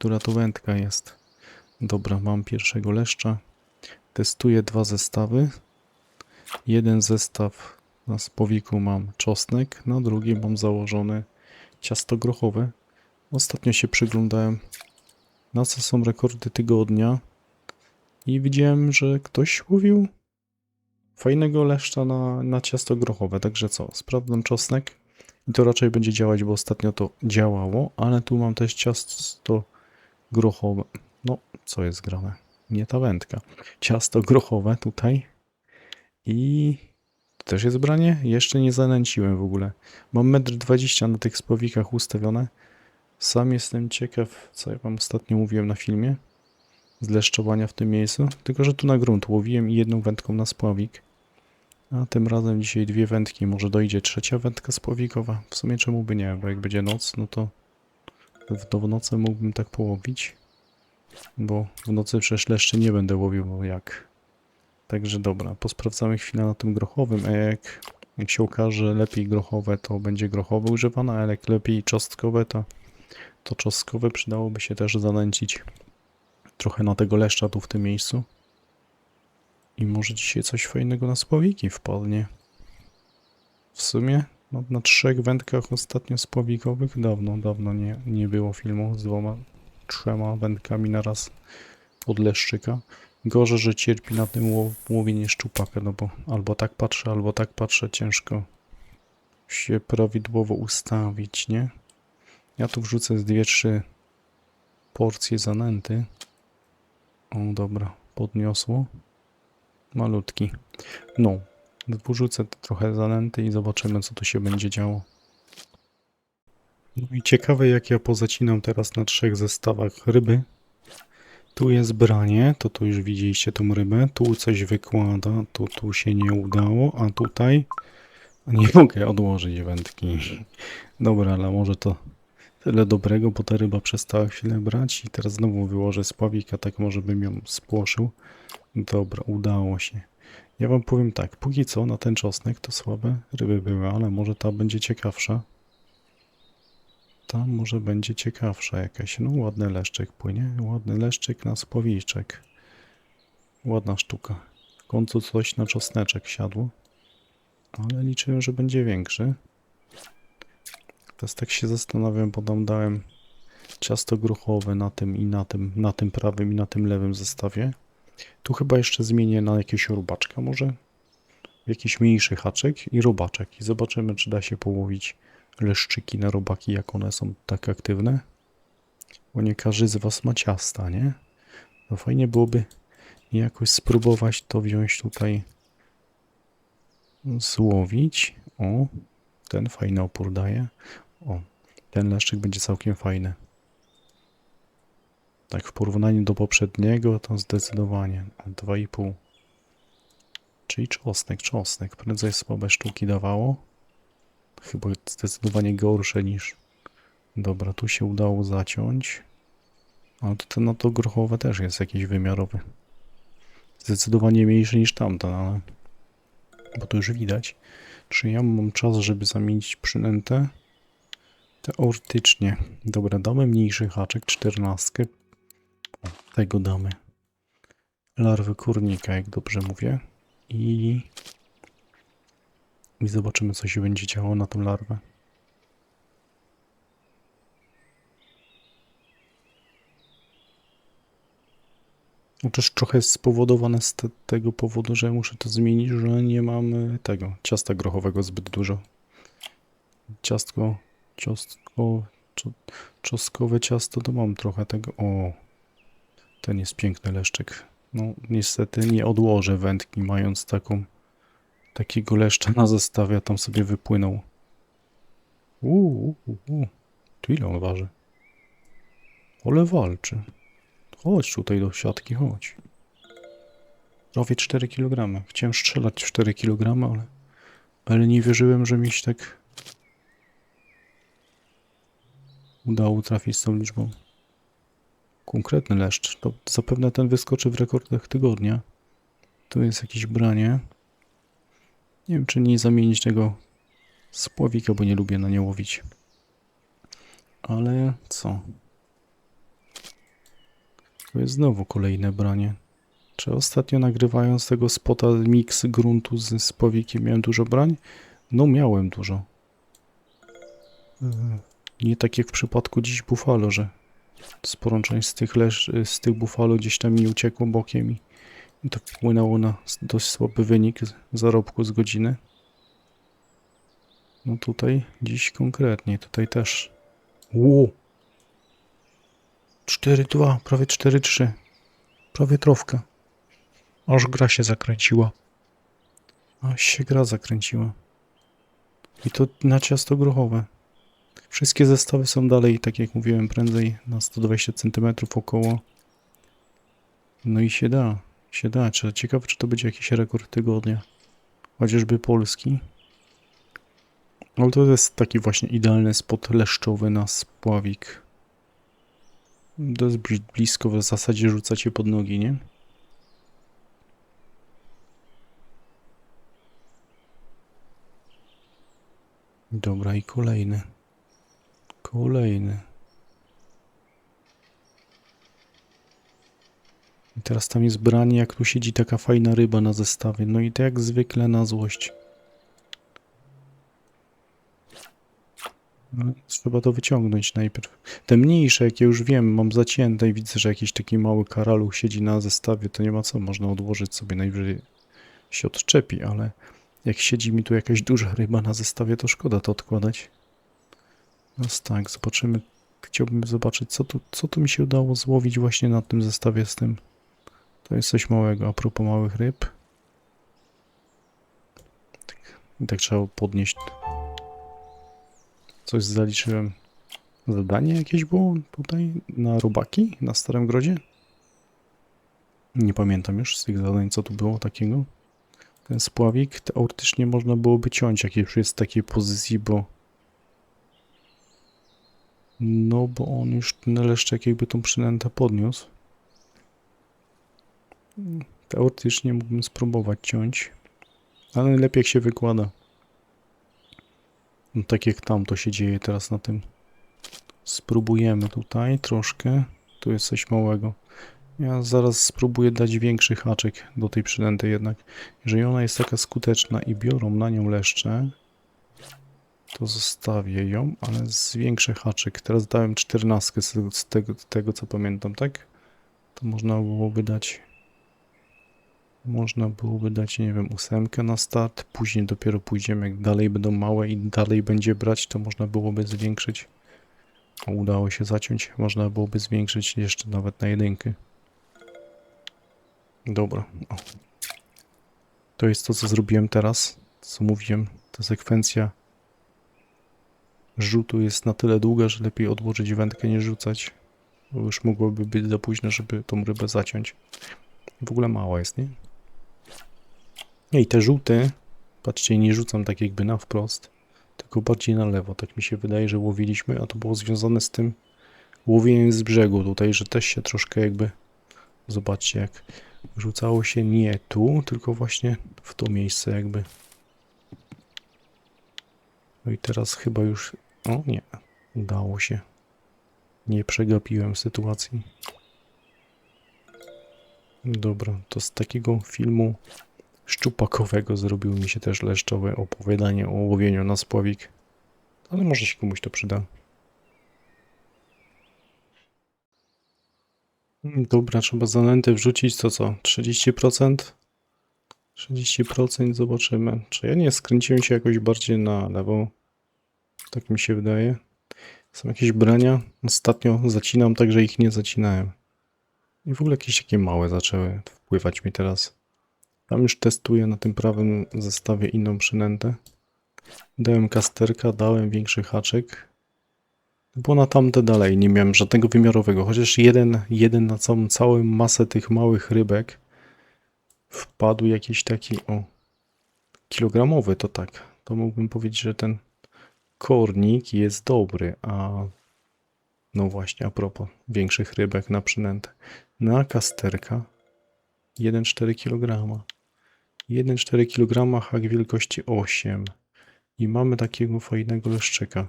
Która to wędka jest? Dobra, mam pierwszego leszcza. Testuję 2 zestawy. Jeden zestaw na spowiku mam czosnek, na drugim mam założone ciasto grochowe. Ostatnio się przyglądałem, na co są rekordy tygodnia i widziałem, że ktoś łowił fajnego leszcza na ciasto grochowe. Także co, sprawdzam czosnek i to raczej będzie działać, bo ostatnio to działało, ale tu mam też ciasto grochowe. No, co jest grane? Nie ta wędka. Ciasto grochowe tutaj i to też jest branie? Jeszcze nie zanęciłem w ogóle. Mam 1,20 m na tych spowikach ustawione. Sam jestem ciekaw, co ja wam ostatnio mówiłem na filmie z leszczowania w tym miejscu. Tylko, że tu na grunt łowiłem i jedną wędką na spławik. A tym razem dzisiaj 2 wędki. Może dojdzie 3. wędka spławikowa. W sumie czemu by nie, bo jak będzie noc, no to w nocy mógłbym tak połowić. Bo w nocy przecież leszczy nie będę łowił, bo jak. Także dobra, posprawdzamy chwilę na tym grochowym, a jak się okaże lepiej grochowe, to będzie grochowe używane, a jak lepiej czosnkowe, to czosnkowe przydałoby się też zanęcić trochę na tego leszcza tu w tym miejscu. I może dzisiaj coś fajnego na spławiki wpadnie. W sumie no, na 3 wędkach ostatnio spławikowych dawno nie było filmu z 2, 3 wędkami na raz od leszczyka. Gorzej, że cierpi na tym łowienie szczupaka, no bo albo tak patrzę, ciężko się prawidłowo ustawić, nie? Ja tu wrzucę z 2-3 porcje zanęty. O, dobra, podniosło. Malutki. No, wrzucę trochę zanęty i zobaczymy, co tu się będzie działo. No i ciekawe, jak ja pozacinam teraz na 3 zestawach ryby. Tu jest branie, to tu już widzieliście tą rybę. Tu coś wykłada, tu się nie udało, a tutaj nie mogę odłożyć wędki. Dobra, ale może to tyle dobrego, bo ta ryba przestała chwilę brać i teraz znowu wyłożę spławik, a tak może bym ją spłoszył. Dobra, udało się. Ja wam powiem tak, póki co na ten czosnek to słabe ryby były, ale może ta będzie ciekawsza. Ta może będzie ciekawsza jakaś. No ładny leszczyk płynie, ładny leszczyk na spłowiczek. Ładna sztuka. W końcu coś na czosneczek siadło. Ale liczyłem, że będzie większy. Teraz tak się zastanawiam, bo tam dałem ciasto grochowe na tym prawym i na tym lewym zestawie. Tu chyba jeszcze zmienię na jakiegoś robaczka może. Jakiś mniejszy haczyk i robaczek. I zobaczymy, czy da się połowić leszczyki na robaki, jak one są tak aktywne. Bo nie każdy z was ma ciasta, nie? No fajnie byłoby jakoś spróbować to wziąć tutaj, złowić. O, ten fajny opór daje. O, ten leszczyk będzie całkiem fajny. Tak w porównaniu do poprzedniego to zdecydowanie 2,5. Czyli czosnek. Prędzej słabe sztuki dawało. Chyba zdecydowanie gorsze niż... Dobra, tu się udało zaciąć. Ale to no to grochowe też jest jakiś wymiarowy. Zdecydowanie mniejszy niż tamten, ale... Bo to już widać. Czy ja mam czas, żeby zamienić przynętę? Teoretycznie. Dobra, damy mniejszy haczyk, 14. O, tego damy. Larwy kurnika, jak dobrze mówię. I zobaczymy, co się będzie działo na tą larwę. No też trochę jest spowodowane z tego powodu, że muszę to zmienić, że nie mam tego ciasta grochowego zbyt dużo. Czosnkowe ciasto to mam trochę tego. O, ten jest piękny leszczyk. No niestety nie odłożę wędki, mając takiego leszcza na zestawie, a tam sobie wypłynął. Tu ile on waży? Ale walczy. Chodź tutaj do siatki, chodź. Prawie 4 kg. Chciałem strzelać 4 kg, ale nie wierzyłem, że mi się tak udało trafić z tą liczbą. Konkretny leszcz. To zapewne ten wyskoczy w rekordach tygodnia. Tu jest jakieś branie. Nie wiem, czy nie zamienić tego spławika, bo nie lubię na nie łowić. Ale co? To jest znowu kolejne branie. Czy ostatnio nagrywając tego spota mix gruntu z powikiem miałem dużo brań? No miałem dużo. Nie tak jak w przypadku dziś Buffalo, że sporą część z tych Buffalo gdzieś tam mi uciekło bokiem i to wpłynęło na dość słaby wynik zarobku z godziny. No tutaj dziś konkretnie, tutaj też. Ło! 4-2, prawie 4-3. Prawie trofka. Aż gra się zakręciła. Aż się gra zakręciła. I to na ciasto grochowe. Wszystkie zestawy są dalej, tak jak mówiłem, prędzej na 120 cm około. No i się da. Się da. Ciekawe, czy to będzie jakiś rekord tygodnia. Chociażby polski. Ale to jest taki właśnie idealny spot leszczowy na spławik. To jest blisko, w zasadzie rzucacie pod nogi, nie? Dobra, i kolejny. Kolejny. I teraz tam jest branie, jak tu siedzi taka fajna ryba na zestawie. No i to jak zwykle na złość. No, trzeba to wyciągnąć najpierw. Te mniejsze, jakie już wiem, mam zacięte i widzę, że jakiś taki mały karaluch siedzi na zestawie, to nie ma co, można odłożyć sobie, najwyżej się odczepi, ale jak siedzi mi tu jakaś duża ryba na zestawie, to szkoda to odkładać. Teraz tak, zobaczymy. Chciałbym zobaczyć, co tu mi się udało złowić właśnie na tym zestawie z tym. To jest coś małego, a propos małych ryb. Tak trzeba podnieść. Coś zaliczyłem. Zadanie jakieś było tutaj na robaki na Starym Grodzie? Nie pamiętam już z tych zadań, co tu było takiego. Ten spławik teoretycznie można byłoby ciąć, jak już jest w takiej pozycji, bo... No, bo on już ten leszczek jakby tą przynętę podniósł. Teoretycznie mógłbym spróbować ciąć, ale lepiej jak się wykłada. No, tak jak tam to się dzieje teraz na tym. Spróbujemy tutaj troszkę. Tu jest coś małego. Ja zaraz spróbuję dać większy haczyk do tej przynęty jednak. Jeżeli ona jest taka skuteczna i biorą na nią leszcze, to zostawię ją, ale zwiększę haczyk. Teraz dałem 14 z tego co pamiętam, tak? To można byłoby dać... Można byłoby dać, nie wiem, 8 na start. Później dopiero pójdziemy, jak dalej będą małe i dalej będzie brać, to można byłoby zwiększyć. O, udało się zaciąć. Można byłoby zwiększyć jeszcze nawet na 1. Dobra. O. To jest to, co zrobiłem teraz. Co mówiłem. Ta sekwencja rzutu jest na tyle długa, że lepiej odłożyć wędkę niż rzucać. Bo już mogłoby być za późno, żeby tą rybę zaciąć. W ogóle mała jest, nie? I te żółte, patrzcie, nie rzucam tak jakby na wprost, tylko bardziej na lewo. Tak mi się wydaje, że łowiliśmy, a to było związane z tym łowieniem z brzegu tutaj, że też się troszkę jakby... Zobaczcie, jak rzucało się nie tu, tylko właśnie w to miejsce jakby. No i teraz chyba już... O nie, udało się. Nie przegapiłem sytuacji. Dobra, to z takiego filmu szczupakowego zrobiło mi się też leszczowe opowiadanie o łowieniu na spławik. Ale może się komuś to przyda. Dobra, trzeba zanętę wrzucić, to co? 30%? 30% zobaczymy. Czy ja nie skręciłem się jakoś bardziej na lewo? Tak mi się wydaje. Są jakieś brania. Ostatnio zacinam tak, że ich nie zacinałem. I w ogóle jakieś takie małe zaczęły wpływać mi teraz. Tam już testuję na tym prawym zestawie inną przynętę. Dałem kasterka, dałem większy haczyk. Bo na tamte dalej nie miałem żadnego wymiarowego. Chociaż jeden na całą masę tych małych rybek wpadł jakiś taki, o, kilogramowy, to tak. To mógłbym powiedzieć, że ten kornik jest dobry, a no właśnie, a propos większych rybek na przynętę. Na kasterka 1,4 kg. 1,4 kg, hak wielkości 8. I mamy takiego fajnego leszczyka.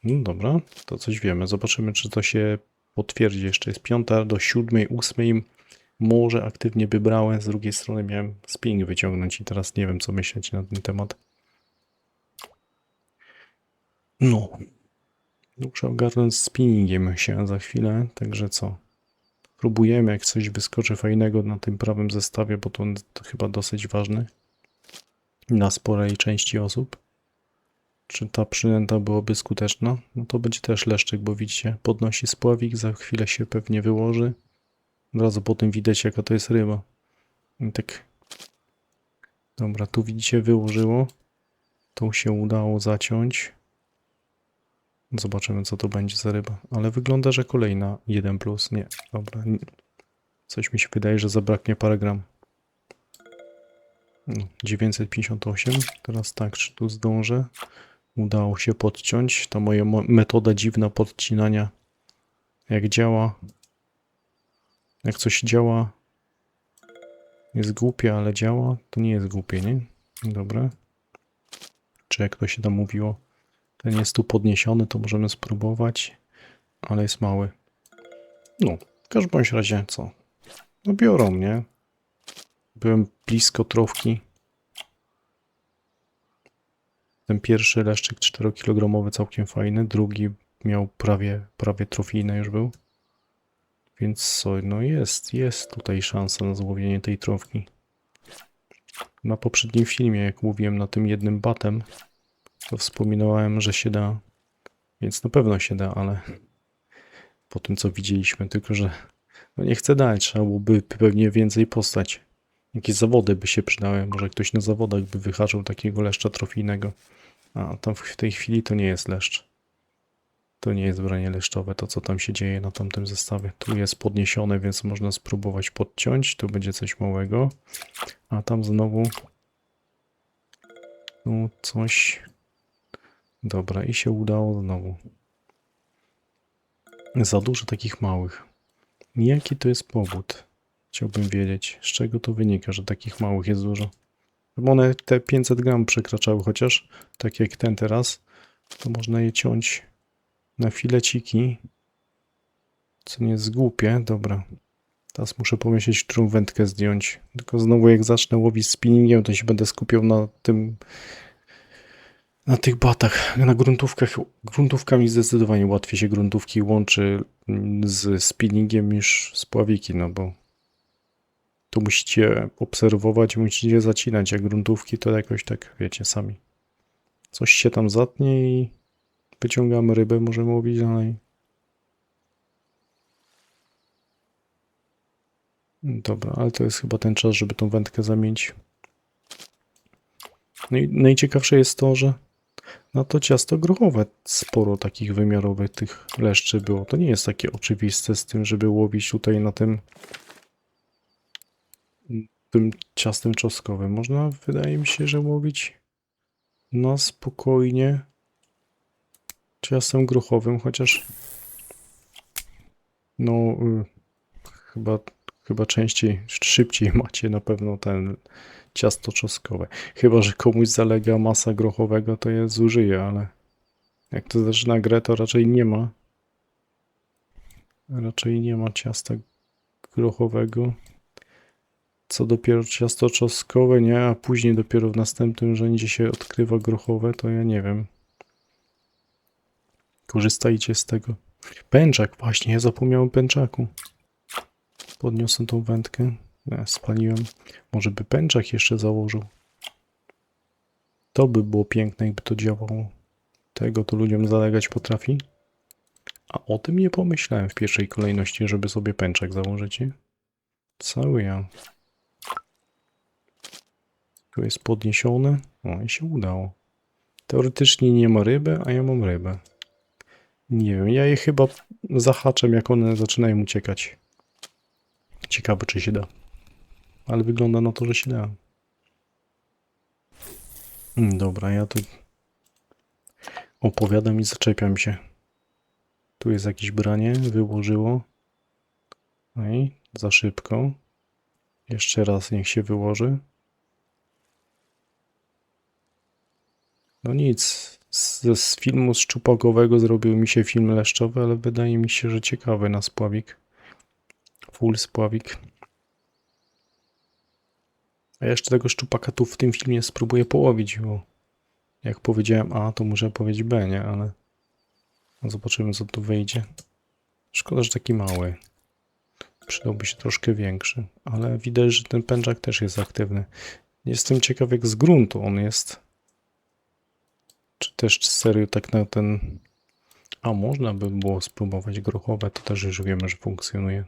No dobra, to coś wiemy. Zobaczymy, czy to się potwierdzi. Jeszcze jest 5 do 7, 8. Może aktywnie by brałem. Z drugiej strony miałem spinning wyciągnąć i teraz nie wiem, co myśleć na ten temat. No. Muszę ogarnąć z spinningiem się za chwilę, także co? Próbujemy, jak coś wyskoczy fajnego na tym prawym zestawie, bo to chyba dosyć ważne na sporej części osób. Czy ta przynęta byłaby skuteczna? No to będzie też leszczyk, bo widzicie, podnosi spławik, za chwilę się pewnie wyłoży. Od razu potem widać, jaka to jest ryba. I tak. Dobra, tu widzicie, wyłożyło. Tu się udało zaciąć. Zobaczymy, co to będzie za ryba. Ale wygląda, że kolejna 1+. Nie, dobra. Coś mi się wydaje, że zabraknie parę gram. 958. Teraz tak, czy tu zdążę? Udało się podciąć. Ta moja metoda dziwna podcinania. Jak działa. Jak coś działa. Jest głupie, ale działa. To nie jest głupie, nie? Dobra. Czy jak to się tam mówiło? Ten jest tu podniesiony, to możemy spróbować. Ale jest mały. No, w każdym bądź razie co? No biorą mnie. Byłem blisko trofki. Ten pierwszy leszczyk 4-kilogramowy całkiem fajny. Drugi miał prawie trofijny już był. Więc co, no jest tutaj szansa na złowienie tej trofki. Na poprzednim filmie, jak mówiłem na tym jednym batem, to wspominałem, że się da. Więc na pewno się da, ale po tym co widzieliśmy, tylko że no nie chcę dać, trzeba byłoby pewnie więcej postać. Jakieś zawody by się przydały, może ktoś na zawodach by wyhaczył takiego leszcza trofijnego. A tam w tej chwili to nie jest leszcz. To nie jest branie leszczowe, to co tam się dzieje na tamtym zestawie. Tu jest podniesione, więc można spróbować podciąć. Tu będzie coś małego. A tam znowu... No coś... Dobra, i się udało znowu. Za dużo takich małych. Jaki to jest powód? Chciałbym wiedzieć, z czego to wynika, że takich małych jest dużo. Bo one te 500 gram przekraczały, chociaż tak jak ten teraz, to można je ciąć na fileciki, co nie jest głupie. Dobra, teraz muszę pomyśleć, którą wędkę zdjąć. Tylko znowu jak zacznę łowić spinningiem, to się będę skupiał na tym, na tych batach, na gruntówkach. Gruntówkami zdecydowanie łatwiej się gruntówki łączy z spinningiem niż z pławiki, no bo tu musicie obserwować, musicie zacinać, jak gruntówki to jakoś tak, wiecie, sami. Coś się tam zatnie i wyciągamy rybę, możemy łowić dalej. Dobra, ale to jest chyba ten czas, żeby tą wędkę zamienić. No i najciekawsze jest to, że na to ciasto grochowe sporo takich wymiarowych tych leszczy było. To nie jest takie oczywiste z tym, żeby łowić tutaj na tym ciastem czosnkowym. Można, wydaje mi się, że łowić na spokojnie ciastem grochowym, chociaż no chyba częściej, szybciej macie na pewno ten ciasto czosnkowe. Chyba że komuś zalega masa grochowego, to je zużyje, ale jak to zaczyna grę, to raczej nie ma. Raczej nie ma ciasta grochowego. Co dopiero ciasto czosnkowe, nie? A później dopiero w następnym rzędzie się odkrywa grochowe, to ja nie wiem. Korzystajcie z tego. Pęczak, właśnie, ja zapomniałem o pęczaku. Podniosę tą wędkę. Nie, spaliłem. Może by pęczak jeszcze założył. To by było piękne, jakby to działało. Tego to ludziom zalegać potrafi. A o tym nie pomyślałem w pierwszej kolejności, żeby sobie pęczak założyć, nie? Cały ja. Tu jest podniesione. O, i się udało. Teoretycznie nie ma ryby, a ja mam rybę. Nie wiem, ja je chyba zahaczam, jak one zaczynają uciekać. Ciekawe, czy się da. Ale wygląda na to, że się da. Dobra, ja tu opowiadam i zaczepiam się. Tu jest jakieś branie, wyłożyło. No i za szybko. Jeszcze raz niech się wyłoży. No nic, z filmu szczupakowego zrobił mi się film leszczowy, ale wydaje mi się, że ciekawy na spławik. Full spławik. A jeszcze tego szczupaka tu w tym filmie spróbuję połowić, bo jak powiedziałem A, to muszę powiedzieć B, nie? Ale zobaczymy, co tu wyjdzie. Szkoda, że taki mały. Przydałby się troszkę większy, ale widać, że ten pęczak też jest aktywny. Jestem ciekaw, jak z gruntu on jest. Czy też serio tak na ten... A można by było spróbować grochowe, to też już wiemy, że funkcjonuje.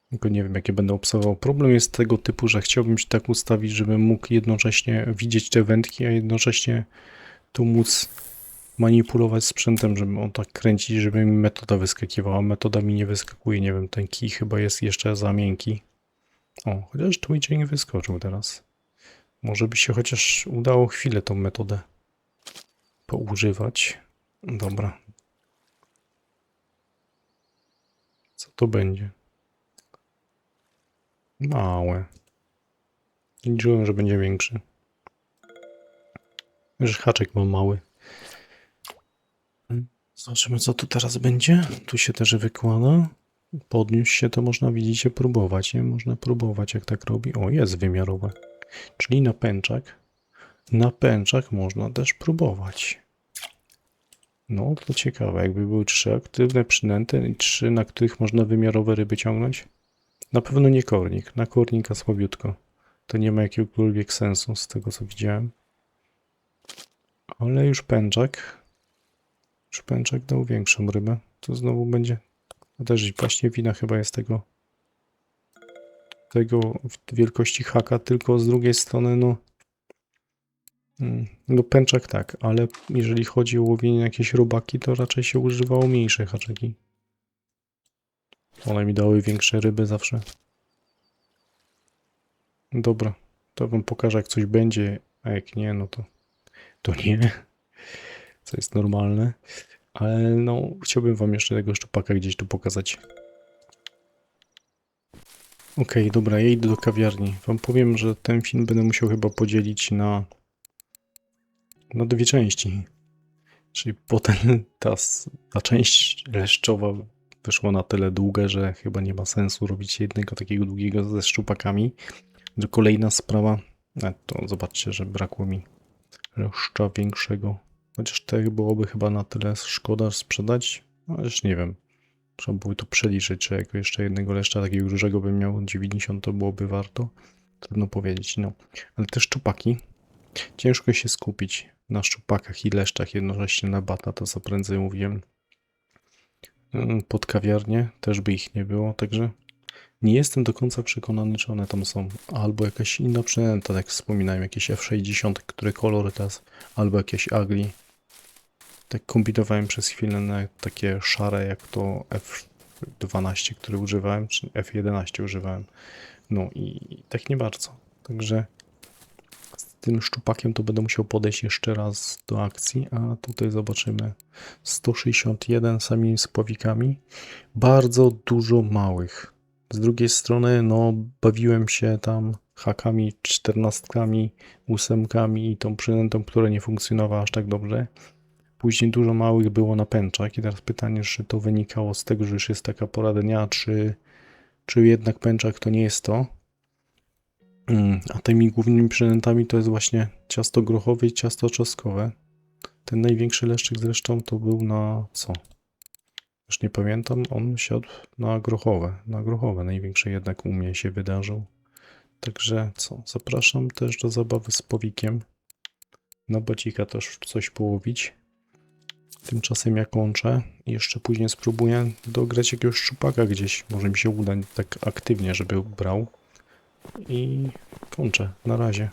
Tylko nie wiem, jakie będę obserwował. Problem jest tego typu, że chciałbym się tak ustawić, żebym mógł jednocześnie widzieć te wędki, a jednocześnie tu móc manipulować sprzętem, żeby on tak kręcić, żeby mi metoda wyskakiwała. Metoda mi nie wyskakuje, nie wiem, ten kij chyba jest jeszcze za miękki. O, chociaż Twitch nie wyskoczył teraz. Może by się chociaż udało chwilę tą metodę poużywać. Dobra. Co to będzie? Małe. Liczyłem, że będzie większy. Już haczek mam mały. Zobaczymy, co tu teraz będzie. Tu się też wykłada. Podniósł się, to można, widzicie, próbować, nie? Można próbować, jak tak robi. O, jest wymiarowe. Czyli na pęczak. Na pęczak można też próbować. No, to ciekawe. Jakby były 3 aktywne przynęty i 3, na których można wymiarowe ryby ciągnąć. Na pewno nie kornik. Na kornika słabiutko. To nie ma jakiegokolwiek sensu z tego, co widziałem. Ale już pęczak. Już pęczak dał większą rybę. To znowu będzie... To też właśnie wina chyba jest tego wielkości haka, tylko z drugiej strony no pęczak tak, ale jeżeli chodzi o łowienie jakieś robaki, to raczej się używało mniejsze haczyki. One mi dały większe ryby zawsze. Dobra, to wam pokażę, jak coś będzie, a jak nie, no to nie. Co jest normalne. Ale no, chciałbym wam jeszcze tego szczupaka gdzieś tu pokazać. Okej, dobra, ja idę do kawiarni. Wam powiem, że ten film będę musiał chyba podzielić na 2 części. Czyli potem ta część leszczowa wyszła na tyle długa, że chyba nie ma sensu robić jednego takiego długiego ze szczupakami. Kolejna sprawa, to zobaczcie, że brakło mi leszcza większego. Chociaż te byłoby chyba na tyle szkoda sprzedać, no już nie wiem. Trzeba byłoby to przeliczyć, czy jako jeszcze jednego leszcza takiego dużego bym miał 90, to byłoby warto. Trudno powiedzieć, no. Ale te szczupaki, ciężko się skupić na szczupakach i leszczach jednocześnie na bata, to co prędzej mówiłem. Pod kawiarnię też by ich nie było, także nie jestem do końca przekonany, czy one tam są. Albo jakaś inna przynęta, tak jak wspominałem, jakieś F60, które kolory teraz, albo jakieś agli. Tak kombinowałem przez chwilę na takie szare, jak to F12, które używałem, czy F11 używałem. No i tak nie bardzo. Także z tym szczupakiem to będę musiał podejść jeszcze raz do akcji, a tutaj zobaczymy 161 samymi spławikami. Bardzo dużo małych. Z drugiej strony, no, bawiłem się tam hakami, 14, 8 i tą przynętą, która nie funkcjonowała aż tak dobrze. Później dużo małych było na pęczak i teraz pytanie, czy to wynikało z tego, że już jest taka pora dnia, czy jednak pęczak to nie jest to. A tymi głównymi przynętami to jest właśnie ciasto grochowe i ciasto czosnkowe. Ten największy leszczyk zresztą to był na co? Już nie pamiętam, on siadł na grochowe. Na grochowe największe jednak u mnie się wydarzył. Także co? Zapraszam też do zabawy z powikiem. Na bacika też coś połowić. Tymczasem ja kończę i jeszcze później spróbuję dograć jakiegoś szczupaka gdzieś. Może mi się uda tak aktywnie, żeby brał. I kończę. Na razie.